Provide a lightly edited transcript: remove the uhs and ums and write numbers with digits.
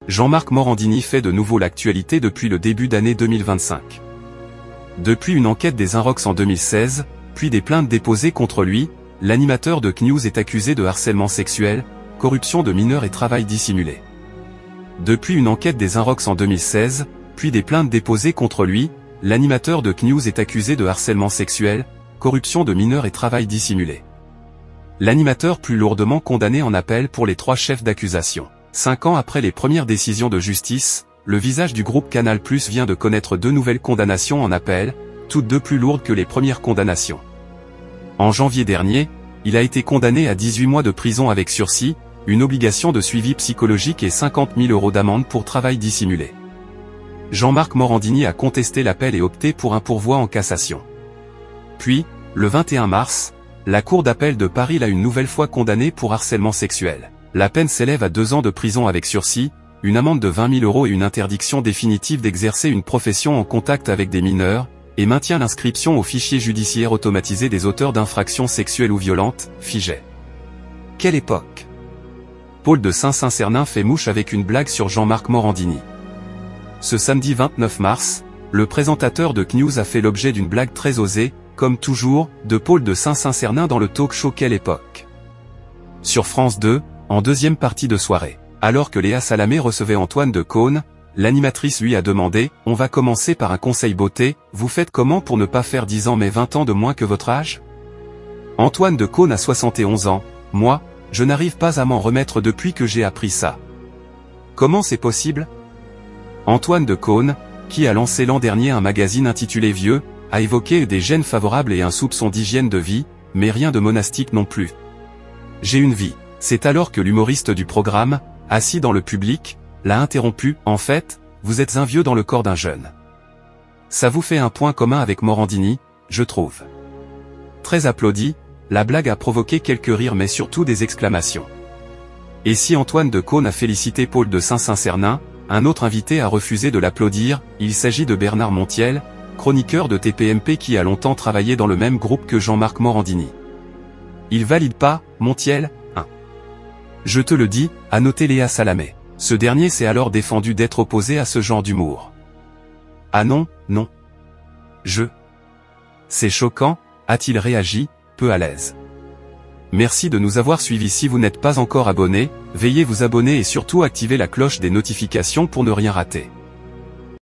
Jean-Marc Morandini fait de nouveau l'actualité depuis le début d'année 2025. Depuis une enquête des Inrocks en 2016, puis des plaintes déposées contre lui, l'animateur de CNews est accusé de harcèlement sexuel, corruption de mineurs et travail dissimulé. Depuis une enquête des Inrocks en 2016, puis des plaintes déposées contre lui, l'animateur de CNews est accusé de harcèlement sexuel, corruption de mineurs et travail dissimulé. L'animateur plus lourdement condamné en appel pour les 3 chefs d'accusation. 5 ans après les premières décisions de justice, le visage du groupe Canal+ vient de connaître 2 nouvelles condamnations en appel, toutes 2 plus lourdes que les premières condamnations. En janvier dernier, il a été condamné à 18 mois de prison avec sursis, une obligation de suivi psychologique et 50 000 € d'amende pour travail dissimulé. Jean-Marc Morandini a contesté l'appel et opté pour un pourvoi en cassation. Puis, le 21 mars, la Cour d'appel de Paris l'a une nouvelle fois condamné pour harcèlement sexuel. La peine s'élève à 2 ans de prison avec sursis, une amende de 20 000 € et une interdiction définitive d'exercer une profession en contact avec des mineurs, et maintient l'inscription au fichier judiciaire automatisé des auteurs d'infractions sexuelles ou violentes, FIJAI. Quelle époque! Paul de Saint-Sacernin fait mouche avec une blague sur Jean-Marc Morandini. Ce samedi 29 mars, le présentateur de CNews a fait l'objet d'une blague très osée, comme toujours, de Paul de Saint-Sacernin dans le talk-show Quelle époque. Sur France 2, en deuxième partie de soirée, alors que Léa Salamé recevait Antoine de Caunes, l'animatrice lui a demandé « On va commencer par un conseil beauté, vous faites comment pour ne pas faire 10 ans mais 20 ans de moins que votre âge ?» Antoine de Caunes a 71 ans, « Moi, je n'arrive pas à m'en remettre depuis que j'ai appris ça. » Comment c'est possible? Antoine de Caunes, qui a lancé l'an dernier un magazine intitulé Vieux, a évoqué des gènes favorables et un soupçon d'hygiène de vie, mais rien de monastique non plus. « J'ai une vie. » C'est alors que l'humoriste du programme, assis dans le public, l'a interrompu. « En fait, vous êtes un vieux dans le corps d'un jeune. » Ça vous fait un point commun avec Morandini, je trouve. Très applaudi, la blague a provoqué quelques rires mais surtout des exclamations. Et si Antoine de Caunes a félicité Paul de Saint-Sacernin, un autre invité a refusé de l'applaudir. Il s'agit de Bernard Montiel, chroniqueur de TPMP qui a longtemps travaillé dans le même groupe que Jean-Marc Morandini. Il valide pas, Montiel, hein. Je te le dis, a noté Léa Salamé. Ce dernier s'est alors défendu d'être opposé à ce genre d'humour. Ah non, non. C'est choquant, a-t-il réagi, peu à l'aise. Merci de nous avoir suivis. Si vous n'êtes pas encore abonné, veuillez vous abonner et surtout activer la cloche des notifications pour ne rien rater.